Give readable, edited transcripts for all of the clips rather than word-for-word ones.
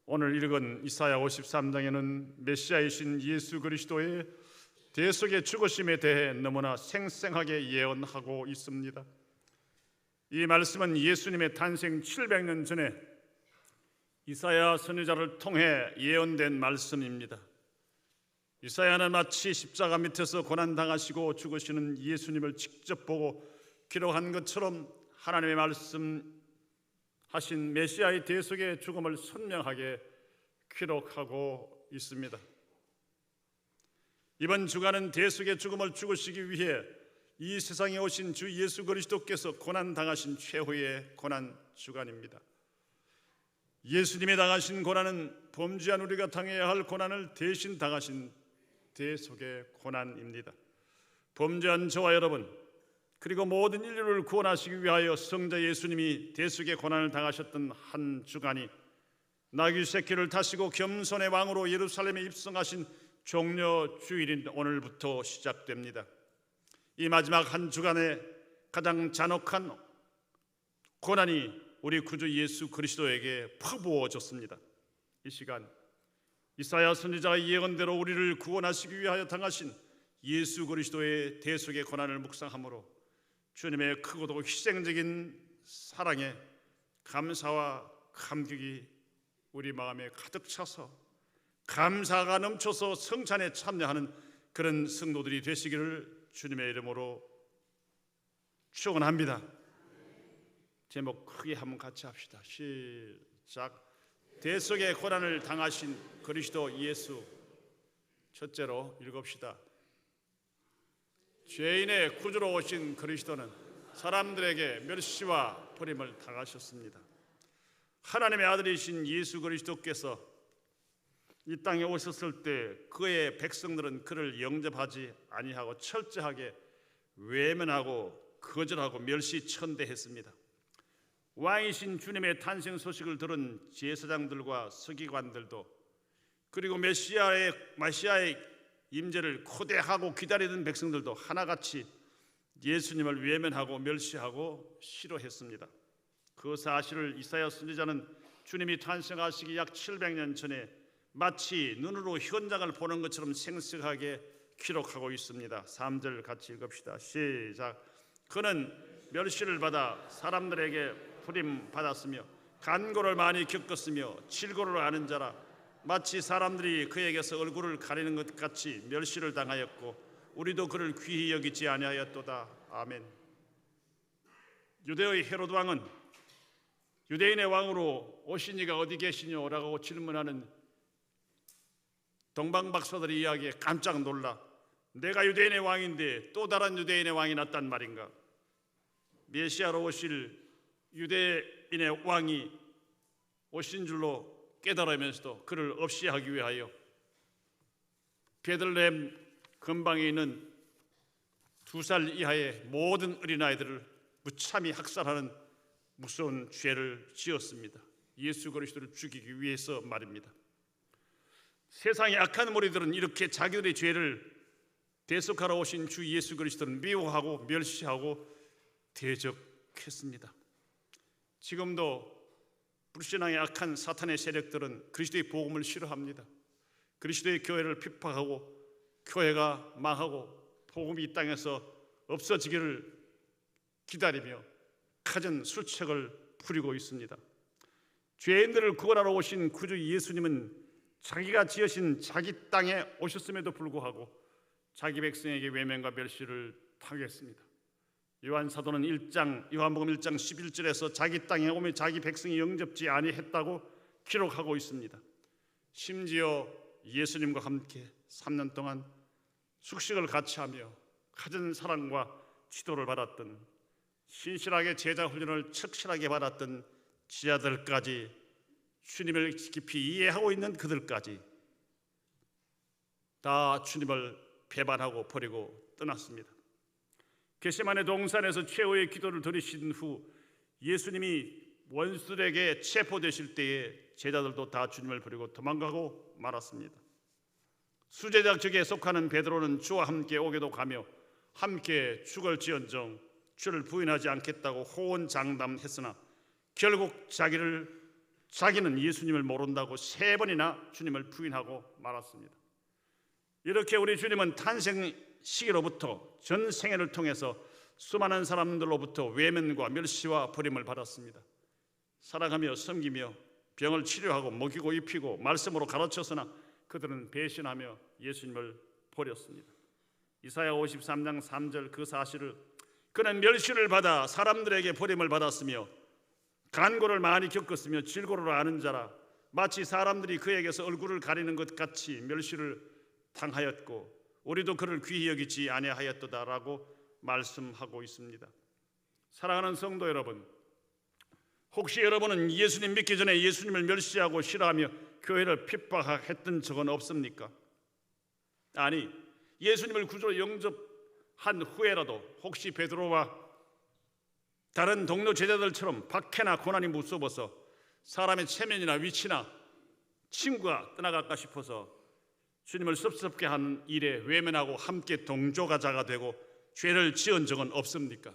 오늘 읽은 이사야 53장에는 메시아이신 예수 그리스도의 대속의 죽으심에 대해 너무나 생생하게 예언하고 있습니다. 이 말씀은 예수님의 탄생 700년 전에 이사야 선지자를 통해 예언된 말씀입니다. 이사야는 마치 십자가 밑에서 고난당하시고 죽으시는 예수님을 직접 보고 기록한 것처럼 하나님의 말씀하신 메시아의 대속의 죽음을 선명하게 기록하고 있습니다. 이번 주간은 대속의 죽음을 죽으시기 위해 이 세상에 오신 주 예수 그리스도께서 고난당하신 최후의 고난 주간입니다. 예수님이 당하신 고난은 범죄한 우리가 당해야 할 고난을 대신 당하신 대속의 고난입니다. 범죄한 저와 여러분, 그리고 모든 인류를 구원하시기 위하여 성자 예수님이 대속의 고난을 당하셨던 한 주간이 나귀 새끼를 타시고 겸손의 왕으로 예루살렘에 입성하신 종려 주일인 오늘부터 시작됩니다. 이 마지막 한 주간에 가장 잔혹한 고난이 우리 구주 예수 그리스도에게 퍼부어졌습니다. 이 시간 이사야 선지자의 예언대로 우리를 구원하시기 위하여 당하신 예수 그리스도의 대속의 고난을 묵상함으로 주님의 크고도 희생적인 사랑에 감사와 감격이 우리 마음에 가득 차서 감사가 넘쳐서 성찬에 참여하는 그런 성도들이 되시기를 주님의 이름으로 축원합니다. 제목 크게 한번 같이 합시다. 시작. 대속의 고난을 당하신 그리스도 예수. 첫째로 읽읍시다. 죄인의 구주로 오신 그리스도는 사람들에게 멸시와 버림을 당하셨습니다. 하나님의 아들이신 예수 그리스도께서 이 땅에 오셨을 때 그의 백성들은 그를 영접하지 아니하고 철저하게 외면하고 거절하고 멸시천대했습니다. 왕이신 주님의 탄생 소식을 들은 제사장들과 서기관들도 그리고 메시아의 임재를 코대하고 기다리던 백성들도 하나같이 예수님을 외면하고 멸시하고 싫어했습니다. 그 사실을 이사야 선지자는 주님이 탄생하시기 약 700년 전에 마치 눈으로 현장을 보는 것처럼 생생하게 기록하고 있습니다. 3절 같이 읽읍시다. 시작. 그는 멸시를 받아 사람들에게 버림받았으며 간고를 많이 겪었으며 질고를 아는 자라. 마치 사람들이 그에게서 얼굴을 가리는 것 같이 멸시를 당하였고 우리도 그를 귀히 여기지 아니하였도다. 아멘. 유대의 헤롯 왕은 유대인의 왕으로 오신 이가 어디 계시뇨라고 질문하는 동방박사들의 이야기에 깜짝 놀라 내가 유대인의 왕인데 또 다른 유대인의 왕이 났단 말인가. 메시아로 오실 유대인의 왕이 오신 줄로 깨달으면서도 그를 없이 하기 위하여 베들레헴 근방에 있는 2살 이하의 모든 어린아이들을 무참히 학살하는 무서운 죄를 지었습니다. 예수 그리스도를 죽이기 위해서 말입니다. 세상의 악한 무리들은 이렇게 자기들의 죄를 대속하러 오신 주 예수 그리스도를 미워하고 멸시하고 대적했습니다. 지금도 불신앙의 악한 사탄의 세력들은 그리스도의 복음을 싫어합니다. 그리스도의 교회를 핍박하고 교회가 망하고 복음이 이 땅에서 없어지기를 기다리며 갖은 술책을 부리고 있습니다. 죄인들을 구원하러 오신 구주 예수님은 자기가 지으신 자기 땅에 오셨음에도 불구하고 자기 백성에게 외면과 멸시를 당했습니다. 요한복음 1장 11절에서 자기 땅에 오며 자기 백성이 영접지 아니했다고 기록하고 있습니다. 심지어 예수님과 함께 3년 동안 숙식을 같이 하며 갖은 사랑과 지도를 받았던 신실하게 제자 훈련을 척실하게 받았던 지자들까지 주님을 깊이 이해하고 있는 그들까지 다 주님을 배반하고 버리고 떠났습니다. 겟세마네 동산에서 최후의 기도를 드리신 후 예수님이 원수들에게 체포되실 때에 제자들도 다 주님을 버리고 도망가고 말았습니다. 수제자족에 속하는 베드로는 주와 함께 오게도 가며 함께 죽을지언정 주를 부인하지 않겠다고 호언장담했으나 결국 자기를 자기는 예수님을 모른다고 3번이나 주님을 부인하고 말았습니다. 이렇게 우리 주님은 탄생 시기로부터 전 생애를 통해서 수많은 사람들로부터 외면과 멸시와 버림을 받았습니다. 사랑하며 섬기며 병을 치료하고 먹이고 입히고 말씀으로 가르쳤으나 그들은 배신하며 예수님을 버렸습니다. 이사야 53장 3절 그 사실을, 그는 멸시를 받아 사람들에게 버림을 받았으며 간고를 많이 겪었으며 질고를 아는 자라, 마치 사람들이 그에게서 얼굴을 가리는 것 같이 멸시를 당하였고 우리도 그를 귀히 여기지 아니하였도다라고 말씀하고 있습니다. 사랑하는 성도 여러분, 혹시 여러분은 예수님 믿기 전에 예수님을 멸시하고 싫어하며 교회를 핍박했던 적은 없습니까? 아니, 예수님을 구주로 영접한 후에라도 혹시 베드로와 다른 동료 제자들처럼 박해나 고난이 무서워서 사람의 체면이나 위치나 친구가 떠나갈까 싶어서 주님을 섭섭게 하는 일에 외면하고 함께 동조가자가 되고 죄를 지은 적은 없습니까?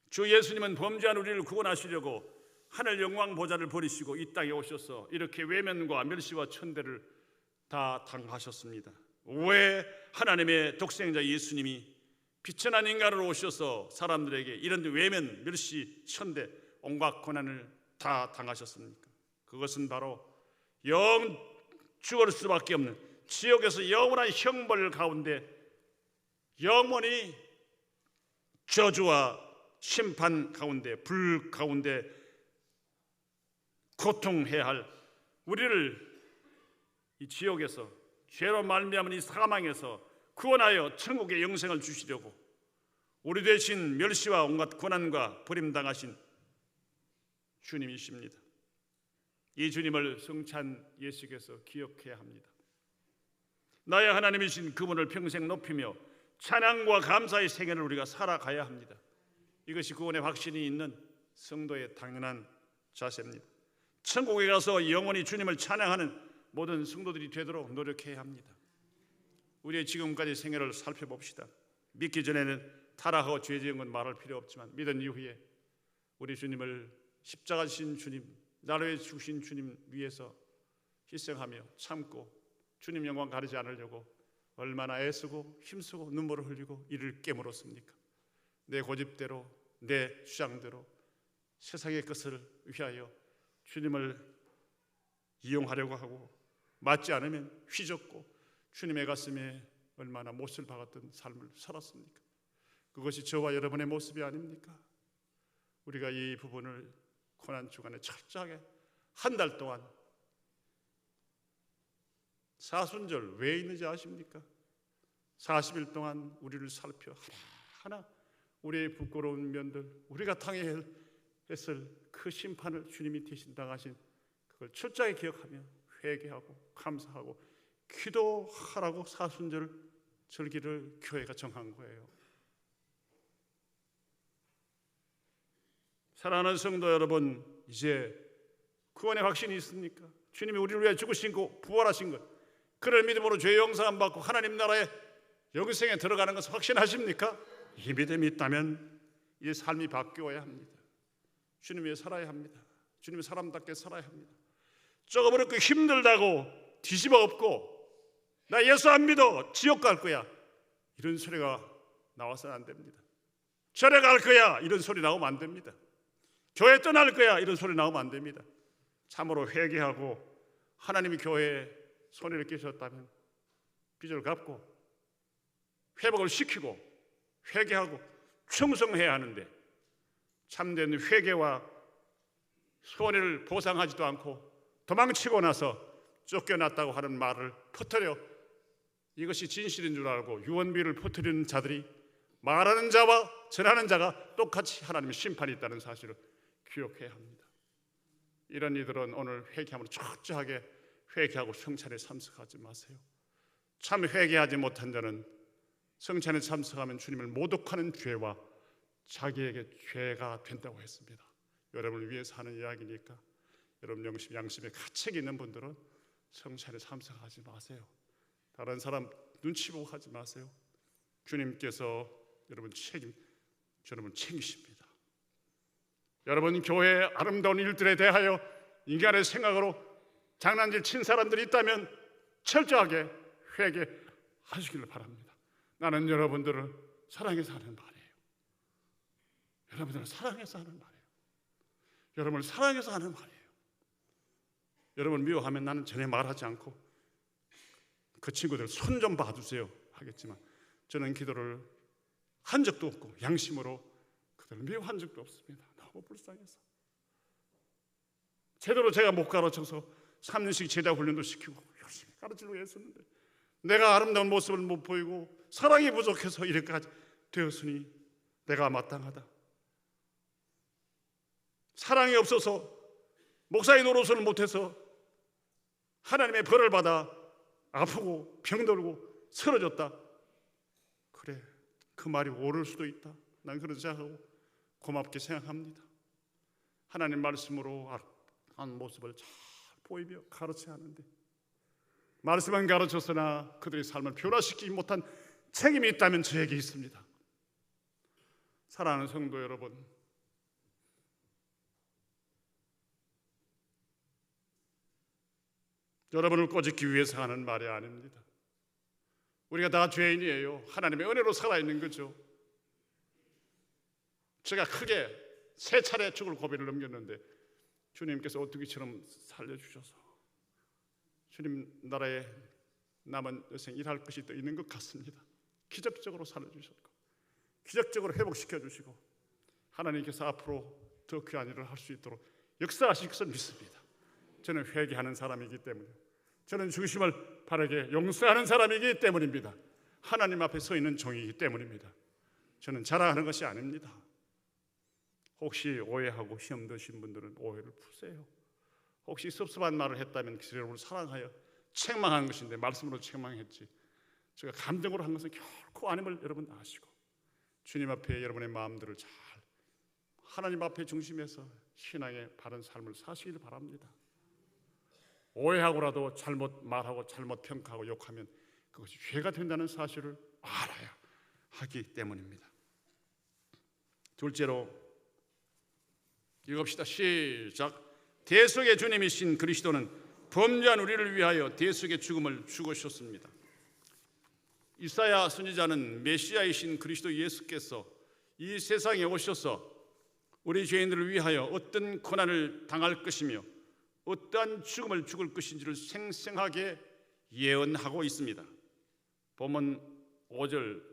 주 예수님은 범죄한 우리를 구원하시려고 하늘 영광 보좌를 버리시고 이 땅에 오셔서 이렇게 외면과 멸시와 천대를 다 당하셨습니다. 왜 하나님의 독생자 예수님이 비천한 인간으로 오셔서 사람들에게 이런 외면, 멸시, 천대, 온갖 고난을 다 당하셨습니까? 그것은 바로 죽을 수밖에 없는 지옥에서 영원한 형벌 가운데 영원히 저주와 심판 가운데, 불 가운데 고통해야 할 우리를 이 지옥에서 죄로 말미암은 이 사망에서 구원하여 천국의 영생을 주시려고 우리 대신 멸시와 온갖 고난과 버림당하신 주님이십니다. 이 주님을 성찬 예식에서 기억해야 합니다. 나의 하나님이신 그분을 평생 높이며 찬양과 감사의 생애를 우리가 살아가야 합니다. 이것이 구원의 확신이 있는 성도의 당연한 자세입니다. 천국에 가서 영원히 주님을 찬양하는 모든 성도들이 되도록 노력해야 합니다. 우리의 지금까지 생애를 살펴봅시다. 믿기 전에는 타락하고 죄 지은 건 말할 필요 없지만 믿은 이후에 우리 주님을 십자가 지신 주님, 나를 위해 주신 주님 위해서 희생하며 참고 주님 영광 가리지 않으려고 얼마나 애쓰고 힘쓰고 눈물을 흘리고 이를 깨물었습니까? 내 고집대로, 내 주장대로 세상의 것을 위하여 주님을 이용하려고 하고 맞지 않으면 휘젓고 주님의 가슴에 얼마나 못을 박았던 삶을 살았습니까? 그것이 저와 여러분의 모습이 아닙니까? 우리가 이 부분을 고난 주간에 철저하게 한 달 동안 사순절 왜 있는지 아십니까? 40일 동안 우리를 살펴 하나하나 우리의 부끄러운 면들, 우리가 당해야 했을 그 심판을 주님이 대신 당하신 그걸 철저하게 기억하며 회개하고 감사하고 기도하라고 사순절 절기를 교회가 정한 거예요. 사랑하는 성도 여러분, 이제 구원의 확신이 있습니까? 주님이 우리를 위해 죽으신 거, 부활하신 것, 그를 믿음으로 죄 용서함 받고 하나님 나라의 영생에 들어가는 것을 확신하십니까? 이 믿음이 있다면 이 삶이 바뀌어야 합니다. 주님 위해 살아야 합니다. 주님의 사람답게 살아야 합니다. 조금 그렇게 힘들다고 뒤집어 엎고 나 예수 안 믿어 지옥 갈 거야 이런 소리가 나와서는 안 됩니다. 절에 갈 거야 이런 소리 나오면 안 됩니다. 교회 떠날 거야 이런 소리 나오면 안 됩니다. 참으로 회개하고 하나님이 교회에 손해를 끼쳤다면 빚을 갚고 회복을 시키고 회개하고 충성해야 하는데 참된 회개와 손해를 보상하지도 않고 도망치고 나서 쫓겨났다고 하는 말을 퍼뜨려 이것이 진실인 줄 알고 유언비를 퍼뜨리는 자들이 말하는 자와 전하는 자가 똑같이 하나님의 심판이 있다는 사실을 기억해야 합니다. 이런 이들은 오늘 회개함으로 철저하게 회개하고 성찬에 참석하지 마세요. 참 회개하지 못한 자는 성찬에 참석하면 주님을 모독하는 죄와 자기에게 죄가 된다고 했습니다. 여러분을 위해서 하는 이야기니까 여러분 양심에 가책이 있는 분들은 성찬에 참석하지 마세요. 다른 사람 눈치 보고 하지 마세요. 주님께서 여러분 책임십니다. 여러분, 교회의 아름다운 일들에 대하여 인간의 생각으로 장난질 친 사람들이 있다면 철저하게 회개하시기를 바랍니다. 나는 여러분들을 사랑해서 하는 말이에요. 여러분들을 사랑해서 하는 말이에요. 여러분을 사랑해서 하는 말이에요. 여러분 미워하면 나는 전혀 말하지 않고 그 친구들 손 좀 봐주세요 하겠지만, 저는 기도를 한 적도 없고 양심으로 그들을 미워한 적도 없습니다. 너무 불쌍해서. 제대로 제가 못 가르쳐서 3년씩 제자 훈련도 시키고 열심히 가르치려고 했었는데, 내가 아름다운 모습을 못 보이고 사랑이 부족해서 이렇게까지 되었으니 내가 마땅하다. 사랑이 없어서 목사의 노릇을 못해서 하나님의 벌을 받아 아프고 병들고 쓰러졌다. 그래, 그 말이 옳을 수도 있다. 난 그런 생각하고 고맙게 생각합니다. 하나님 말씀으로 한 모습을 잘 보이며 가르쳐야 하는데, 말씀만 가르쳤으나 그들의 삶을 변화시키지 못한 책임이 있다면 저에게 있습니다. 사랑하는 성도 여러분, 여러분을 꼬집기 위해서 하는 말이 아닙니다. 우리가 다 죄인이에요. 하나님의 은혜로 살아있는 거죠. 제가 크게 3차례 죽을 고비를 넘겼는데 주님께서 오뚜기처럼 살려주셔서 주님 나라에 남은 여생 일할 것이 또 있는 것 같습니다. 기적적으로 살려주셨고 기적적으로 회복시켜주시고 하나님께서 앞으로 더 귀한 일을 할 수 있도록 역사하실 것을 믿습니다. 저는 회개하는 사람이기 때문에, 저는 중심을 바르게 용서하는 사람이기 때문입니다. 하나님 앞에 서 있는 종이기 때문입니다. 저는 자랑하는 것이 아닙니다. 혹시 오해하고 시험 드신 분들은 오해를 푸세요. 혹시 섭섭한 말을 했다면 여러분을 사랑하여 책망한 것인데 말씀으로 책망했지 제가 감정으로 한 것은 결코 아님을 여러분 아시고, 주님 앞에 여러분의 마음들을 잘 하나님 앞에 중심에서 신앙의 바른 삶을 사시길 바랍니다. 오해하고라도 잘못 말하고 잘못 평가하고 욕하면 그것이 죄가 된다는 사실을 알아야 하기 때문입니다. 둘째로 읽읍시다. 시작. 대속의 주님이신 그리스도는 범죄한 우리를 위하여 대속의 죽음을 죽으셨습니다. 이사야 선지자는 메시아이신 그리스도 예수께서 이 세상에 오셔서 우리 죄인들을 위하여 어떤 고난을 당할 것이며 어떠한 죽음을 죽을 것인지를 생생하게 예언하고 있습니다. 본문 5절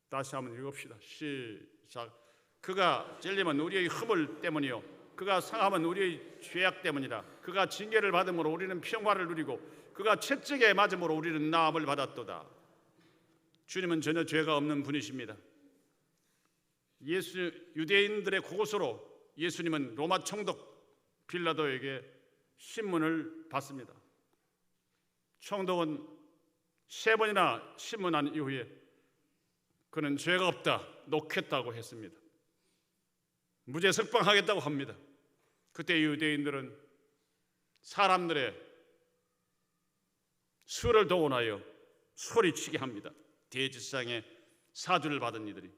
다시 한번 읽읍시다. 시작. 그가 찔림은 우리의 허물 때문이요 그가 상함은 우리의 죄악 때문이라. 그가 징계를 받음으로 우리는 평화를 누리고 그가 채찍에 맞음으로 우리는 나음을 받았도다. 주님은 전혀 죄가 없는 분이십니다. 유대인들의 곳곳으로 예수님은 로마 총독 빌라도에게 신문을 받습니다. 총독은 3번이나 신문한 이후에 그는 죄가 없다, 놓겠다고 했습니다. 무죄 석방하겠다고 합니다. 그때 유대인들은 사람들의 수를 동원하여 소리치게 합니다. 대제사장의 사주를 받은 이들이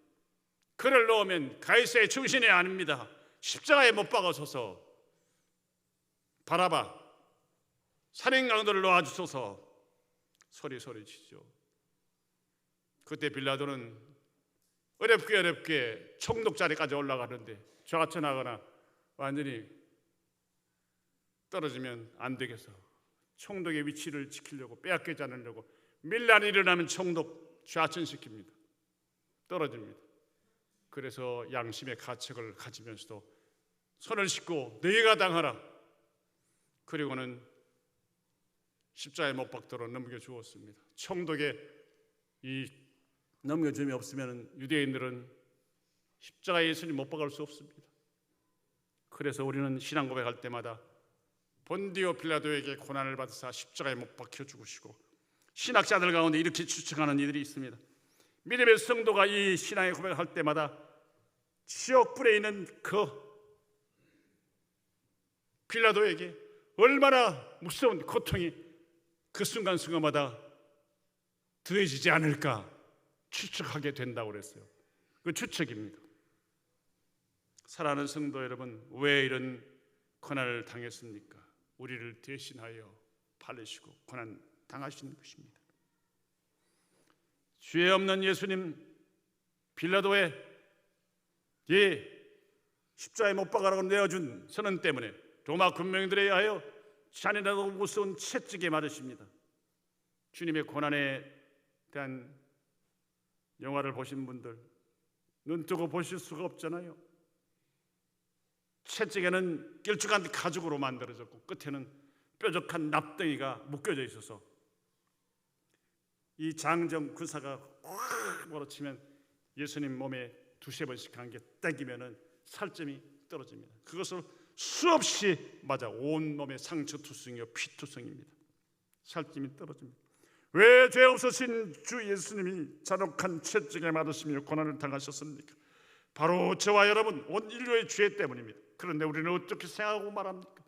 그를 넣으면 가이사의 충신이 아닙니다. 십자가에 못 박아서서 바라바 살인강도를 놓아주소서 소리치죠. 그때 빌라도는 어렵게 총독 자리까지 올라가는데 좌천하거나 완전히 떨어지면 안 되겠어. 총독의 위치를 지키려고 빼앗기지 않으려고 밀란이 일어나면 총독 좌천시킵니다. 떨어집니다. 그래서 양심의 가책을 가지면서도 손을 씻고 너희가 당하라. 그리고는 십자가에 못 박도록 넘겨주었습니다. 총독의 이 넘겨줌이 없으면 유대인들은 십자가에 예수님 못 박을 수 없습니다. 그래서 우리는 신앙 고백할 때마다 본디오 빌라도에게 고난을 받으사 십자가에 못 박혀 죽으시고, 신학자들 가운데 이렇게 추측하는 이들이 있습니다. 믿음의 성도가 이 신앙의 고백을 할 때마다 지옥불에 있는 그 빌라도에게 얼마나 무서운 고통이 그 순간순간마다 더해지지 않을까 추측하게 된다고 그랬어요. 그 추측입니다. 사랑하는 성도 여러분, 왜 이런 고난을 당했습니까? 우리를 대신하여 팔리시고 고난 당하시는 것입니다. 죄 없는 예수님 빌라도의 십자가에 못 박아라고 내어준 선언 때문에 로마 군병들에 의하여 잔인하고 무서운 채찍에 맞으십니다. 주님의 고난에 대한 영화를 보신 분들 눈 뜨고 보실 수가 없잖아요. 채찍에는 길쭉한 가죽으로 만들어졌고 끝에는 뾰족한 납덩이가 묶여져 있어서 이 장정 군사가 확 몰아치면 예수님 몸에 두세 번씩 한 개 땡기면은 살점이 떨어집니다. 그것을 수없이 맞아 온몸에 상처투성이요 피투성입니다. 살점이 떨어집니다. 왜 죄 없으신 주 예수님이 잔혹한 채찍에 맞으시며 고난을 당하셨습니까? 바로 저와 여러분 온 인류의 죄 때문입니다. 그런데 우리는 어떻게 생각하고 말합니까?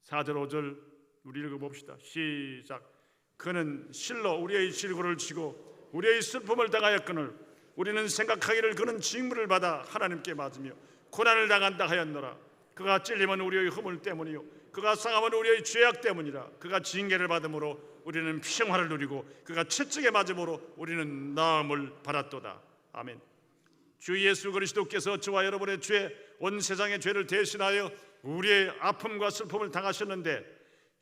4절 5절 우리 읽어봅시다. 시작. 그는 실로 우리의 질고를 지고 우리의 슬픔을 당하였거늘 우리는 생각하기를 그는 징벌을 받아 하나님께 맞으며 고난을 당한다 하였노라. 그가 찔림은 우리의 허물 때문이요 그가 상함은 우리의 죄악 때문이라. 그가 징계를 받음으로 우리는 평화를 누리고 그가 채찍에 맞음으로 우리는 나음을 받았도다. 아멘. 주 예수 그리스도께서 저와 여러분의 죄, 온 세상의 죄를 대신하여 우리의 아픔과 슬픔을 당하셨는데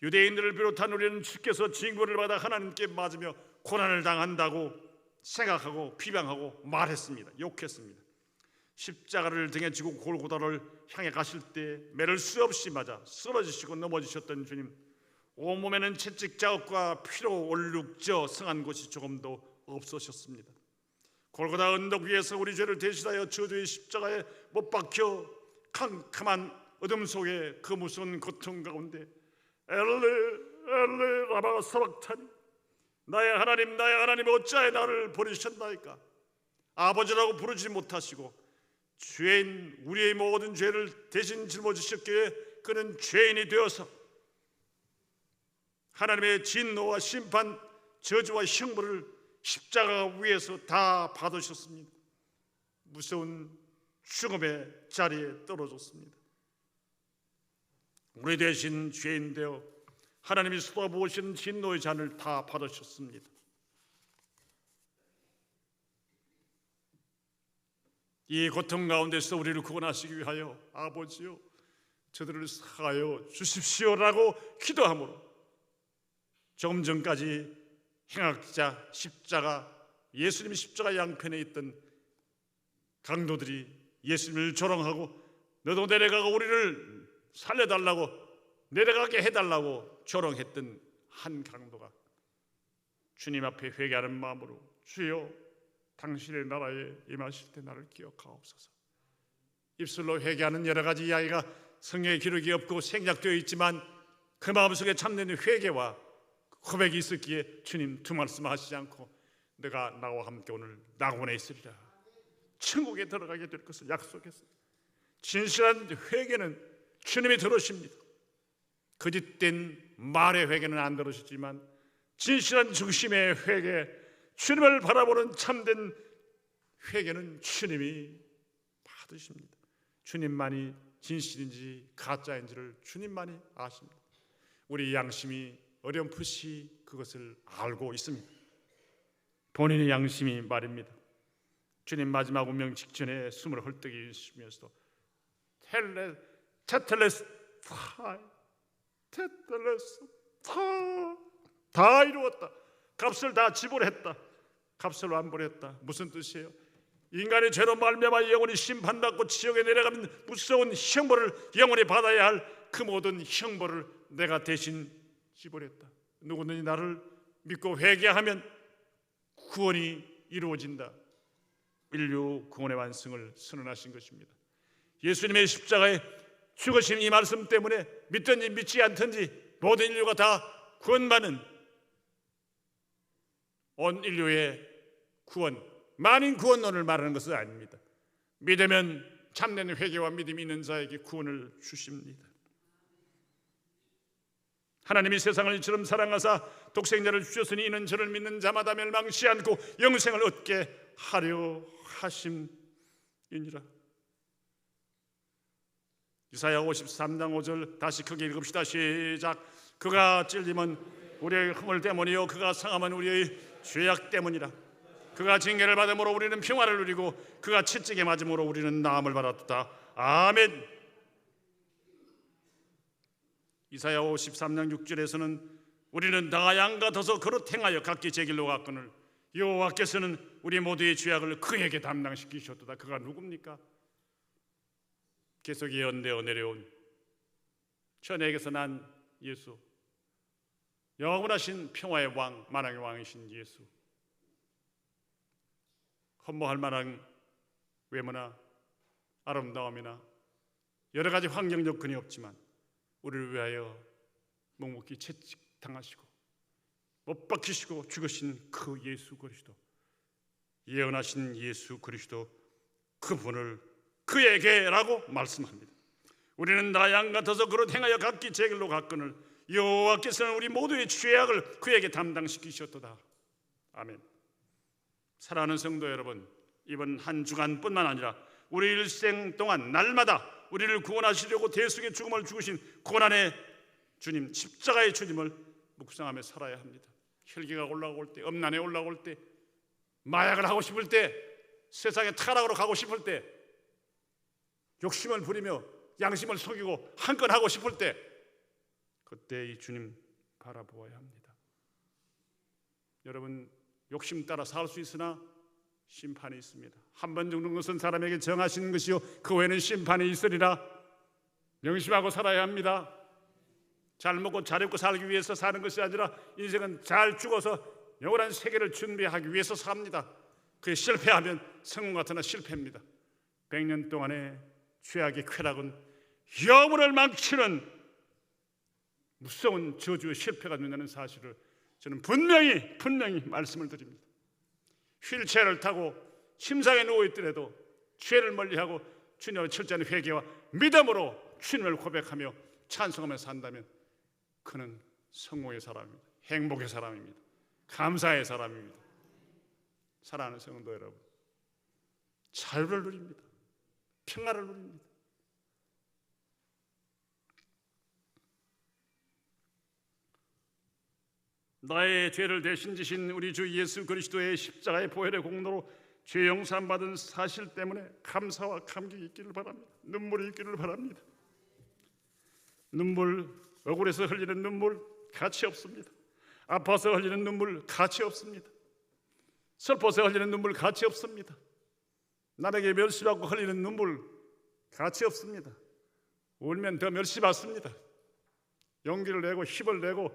유대인들을 비롯한 우리는 주께서 징벌을 받아 하나님께 맞으며 고난을 당한다고 생각하고 비방하고 말했습니다. 욕했습니다. 십자가를 등에 지고 골고다를 향해 가실 때 매를 수없이 맞아 쓰러지시고 넘어지셨던 주님, 온몸에는 채찍 자국과 피로 얼룩져 성한 곳이 조금도 없으셨습니다. 골고다 언덕 위에서 우리 죄를 대신하여 저주의 십자가에 못 박혀 캄캄한 어둠 속에 그 무서운 고통 가운데 엘레 라마 사박타니 나의 하나님 어찌하여 나를 버리셨나이까. 아버지라고 부르지 못하시고 죄인 우리의 모든 죄를 대신 짊어지셨기에 그는 죄인이 되어서 하나님의 진노와 심판, 저주와 형벌을 십자가 위에서 다 받으셨습니다. 무서운 죽음의 자리에 떨어졌습니다. 우리 대신 죄인 되어 하나님이 쏟아부으신 진노의 잔을 다 받으셨습니다. 이 고통 가운데서 우리를 구원하시기 위하여 아버지요 저들을 사하여 주십시오라고 기도함으로 조금 전까지 행악자 십자가 예수님이 십자가 양편에 있던 강도들이 예수님을 조롱하고 너도 내려가고 우리를 살려달라고 내려가게 해달라고 조롱했던 한 강도가 주님 앞에 회개하는 마음으로 주여 당신의 나라에 임하실 때 나를 기억하옵소서. 입술로 회개하는 여러 가지 이야기가 성경에 기록이 없고 생략되어 있지만 그 마음속에 참된 회개와 고백이 있었기에 주님 두 말씀 하시지 않고 내가 나와 함께 오늘 낙원에 있으리라 천국에 들어가게 될 것을 약속했어요. 진실한 회개는 주님이 들으십니다. 거짓된 말의 회개는 안 들으시지만 진실한 중심의 회개, 주님을 바라보는 참된 회개는 주님이 받으십니다. 주님만이 진실인지 가짜인지를 주님만이 아십니다. 우리 양심이 어렴풋이 그것을 알고 있습니다. 본인의 양심이 말입니다. 주님 마지막 운명 직전에 숨을 헐떡이 쉬면서도 테텔레스 다 이루었다. 값을 다 지불했다. 값을 완불했다. 무슨 뜻이에요? 인간의 죄로 말미암아 영원히 심판받고 지옥에 내려가는 무서운 형벌을 영원히 받아야 할 그 모든 형벌을 내가 대신 지불했다. 누구든지 나를 믿고 회개하면 구원이 이루어진다. 인류 구원의 완성을 선언하신 것입니다. 예수님의 십자가의 죽으심 이 말씀 때문에 믿든지 믿지 않든지 모든 인류가 다 구원받는 온 인류의 구원, 만인 구원론을 말하는 것은 아닙니다. 믿으면 참된 회개와 믿음이 있는 자에게 구원을 주십니다. 하나님이 세상을 이처럼 사랑하사 독생자를 주셨으니 이는 저를 믿는 자마다 멸망치 않고 영생을 얻게 하려 하심이니라. 이사야 53장 5절 다시 크게 읽읍시다. 시작. 그가 찔림은 우리의 허물 때문이요 그가 상함은 우리의 죄악 때문이라. 그가 징계를 받음으로 우리는 평화를 누리고 그가 채찍에 맞음으로 우리는 나음을 받았다. 아멘. 이사야 53장 6절에서는 우리는 나 양 같아서 그릇 행하여 각기 제 길로 갔거늘 여호와께서는 우리 모두의 죄악을 그에게 담당시키셨도다. 그가 누굽니까? 계속 예언되어 내려온 천에게서 난 예수, 영원하신 평화의 왕, 만왕의 왕이신 예수. 흠모할 만한 외모나 아름다움이나 여러 가지 환경 여건이 없지만 우리를 위하여 묵묵히 채찍당하시고 못 박히시고 죽으신 그 예수 그리스도, 예언하신 예수 그리스도, 그분을 그에게라고 말씀합니다. 우리는 나 양 같아서 그릇 행하여 각기 제 길로 갔거늘 여호와께서는 우리 모두의 죄악을 그에게 담당시키셨도다. 아멘. 사랑하는 성도 여러분, 이번 한 주간뿐만 아니라 우리 일생 동안 날마다 우리를 구원하시려고 대속의 죽음을 죽으신 고난의 주님, 십자가의 주님을 묵상하며 살아야 합니다. 혈기가 올라올 때, 음란에 올라올 때, 마약을 하고 싶을 때, 세상의 타락으로 가고 싶을 때, 욕심을 부리며 양심을 속이고 한 건 하고 싶을 때, 그때 이 주님 바라보아야 합니다. 여러분, 욕심 따라 살 수 있으나 심판이 있습니다. 한 번 죽는 것은 사람에게 정하신 것이요 그 외에는 심판이 있으리라. 명심하고 살아야 합니다. 잘 먹고 잘 입고 살기 위해서 사는 것이 아니라 인생은 잘 죽어서 영원한 세계를 준비하기 위해서 삽니다. 그게 실패하면 성공 같으나 실패입니다. 100년 동안의 죄악의 쾌락은 영혼을 망치는 무서운 저주의 실패가 된다는 사실을 저는 분명히 말씀을 드립니다. 휠체어를 타고 침상에 누워있더라도 죄를 멀리하고 주님의 철저한 회개와 믿음으로 주님을 고백하며 찬송하며 산다면 그는 성공의 사람입니다. 행복의 사람입니다. 감사의 사람입니다. 사랑하는 성도 여러분, 자유를 누립니다. 평화를 누립니다. 나의 죄를 대신 지신 우리 주 예수 그리스도의 십자가의 보혈의 공로로 죄 용서함 받은 사실 때문에 감사와 감격이 있기를 바랍니다. 눈물이 있기를 바랍니다. 눈물, 억울해서 흘리는 눈물 가치 없습니다. 아파서 흘리는 눈물 가치 없습니다. 슬퍼서 흘리는 눈물 가치 없습니다. 남에게 멸시받고 흘리는 눈물 가치 없습니다. 울면 더 멸시받습니다. 용기를 내고 힘을 내고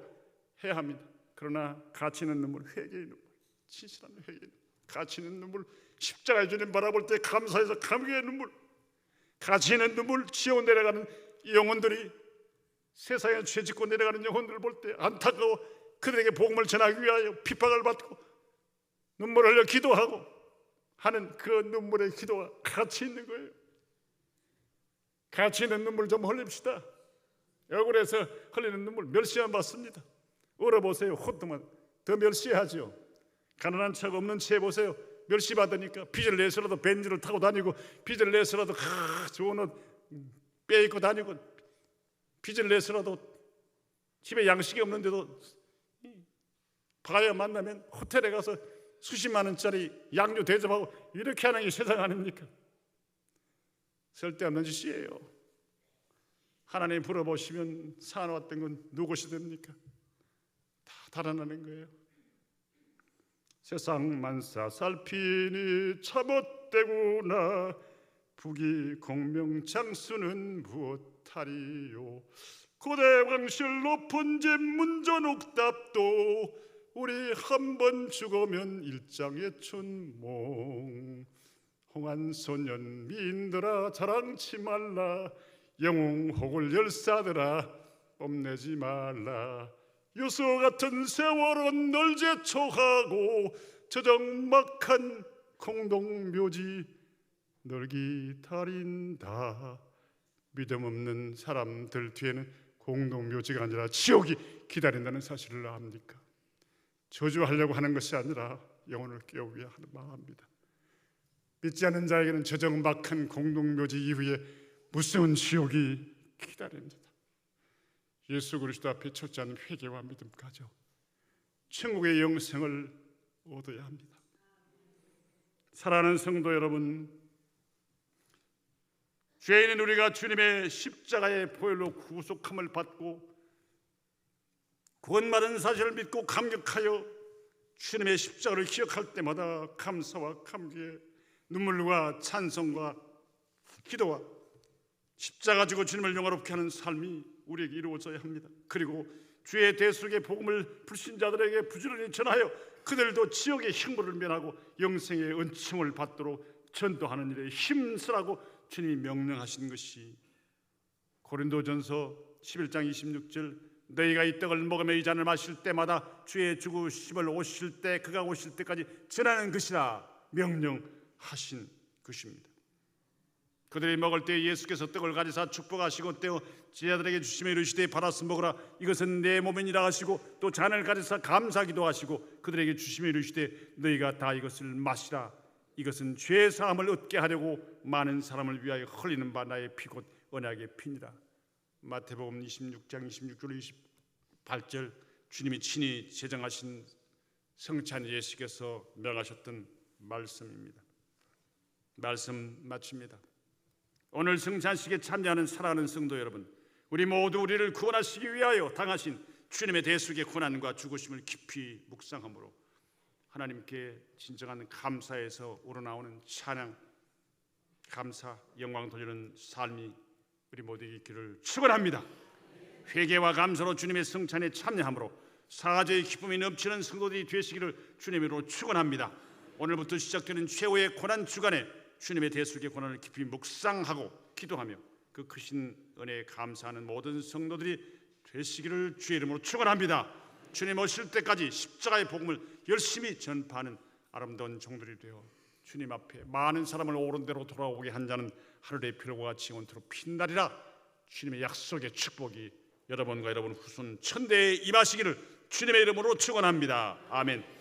해야 합니다. 그러나 가치 있는 눈물, 회개의 눈물, 진실한 회개의 눈물, 가치 있는 눈물, 십자가의 주님 바라볼 때 감사해서 감격의 눈물, 가치 있는 눈물, 지옥 내려가는 영혼들이, 세상에 죄짓고 내려가는 영혼들을 볼 때 안타까워 그들에게 복음을 전하기 위하여 핍박을 받고 눈물을 흘려 기도하고 하는 그 눈물의 기도가 가치 있는 거예요. 가치 있는 눈물 좀 흘립시다. 억울해서 흘리는 눈물 멸시만 받습니다. 울어보세요. 호통만 더 멸시하죠. 가난한 척 없는 채 해보세요. 멸시받으니까 빚을 내서라도 벤츠를 타고 다니고, 빚을 내서라도 좋은 옷 빼입고 다니고, 빚을 내서라도 집에 양식이 없는데도 바야 만나면 호텔에 가서 수십만 원짜리 양료 대접하고 이렇게 하는 게 세상 아닙니까? 쓸데없는 짓이에요. 하나님 불어보시면 사놓았던 건 누구시 됩니까? 다 달아나는 거예요. 세상 만사 살피니 참헛되구나. 부귀 공명 장수는 무엇하리요. 고대 왕실 높은 집 문전옥답도 우리 한 번 죽으면 일장의 춘몽. 홍한소년 미인들아 자랑치 말라. 영웅혹을 열사들아 뽐내지 말라. 요소 같은 세월은 널 제초하고 저정막한 공동묘지 널 기다린다. 믿음 없는 사람들 뒤에는 공동묘지가 아니라 지옥이 기다린다는 사실을 압니까? 저주하려고 하는 것이 아니라 영혼을 깨우기 하는 마음입니다. 믿지 않는 자에게는 저정막한 공동묘지 이후에 무서운 지옥이 기다립니다. 예수 그리스도 앞에 첫째는 회개와 믿음 가져 천국의 영생을 얻어야 합니다. 사랑하는 성도 여러분, 죄인인 우리가 주님의 십자가의 보혈로 구속함을 받고 구원받은 사실을 믿고 감격하여 주님의 십자가를 기억할 때마다 감사와 감기에 눈물과 찬송과 기도와 십자가 지고 주님을 영화롭게 하는 삶이 우리에게 이루어져야 합니다. 그리고 주의 대속의 복음을 불신자들에게 부지런히 전하여 그들도 지옥의 형벌을 면하고 영생의 은총을 받도록 전도하는 일에 힘쓰라고 주님이 명령하신 것이 고린도전서 11장 26절 너희가 이 떡을 먹으며 이 잔을 마실 때마다 주의 죽으심을 오실 때 그가 오실 때까지 전하는 것이라 명령하신 것입니다. 그들이 먹을 때 예수께서 떡을 가지사 축복하시고 떼어 제자들에게 주시며 이르시되 받아서 먹으라 이것은 내 몸이니라 하시고 또 잔을 가지사 감사기도 하시고 그들에게 주시며 이르시되 너희가 다 이것을 마시라 이것은 죄 사함을 얻게 하려고 많은 사람을 위하여 흘리는 바 나의 피 곧 언약의 피니라. 마태복음 26장 26절 28절 주님이 친히 제정하신 성찬 예식에서 명하셨던 말씀입니다. 말씀 마칩니다. 오늘 성찬식에 참여하는 사랑하는 성도 여러분, 우리 모두 우리를 구원하시기 위하여 당하신 주님의 대속의 고난과 죽으심을 깊이 묵상함으로 하나님께 진정한 감사에서 우러나오는 찬양, 감사, 영광 돌리는 삶이 우리 모두에게 있기를 축원합니다. 회개와 감사로 주님의 성찬에 참여함으로 사죄의 기쁨이 넘치는 성도들이 되시기를 주님으로 축원합니다. 오늘부터 시작되는 최후의 고난 주간에 주님의 대속의 고난을 깊이 묵상하고 기도하며 그 크신 은혜에 감사하는 모든 성도들이 되시기를 주의 이름으로 축원합니다. 주님 오실 때까지 십자가의 복음을 열심히 전파하는 아름다운 종들이 되어 주님 앞에 많은 사람을 옳은 대로 돌아오게 한 자는 하늘의 별과 같이 온토록 빛나리라. 주님의 약속의 축복이 여러분과 여러분 후손 천대에 임하시기를 주님의 이름으로 축원합니다. 아멘.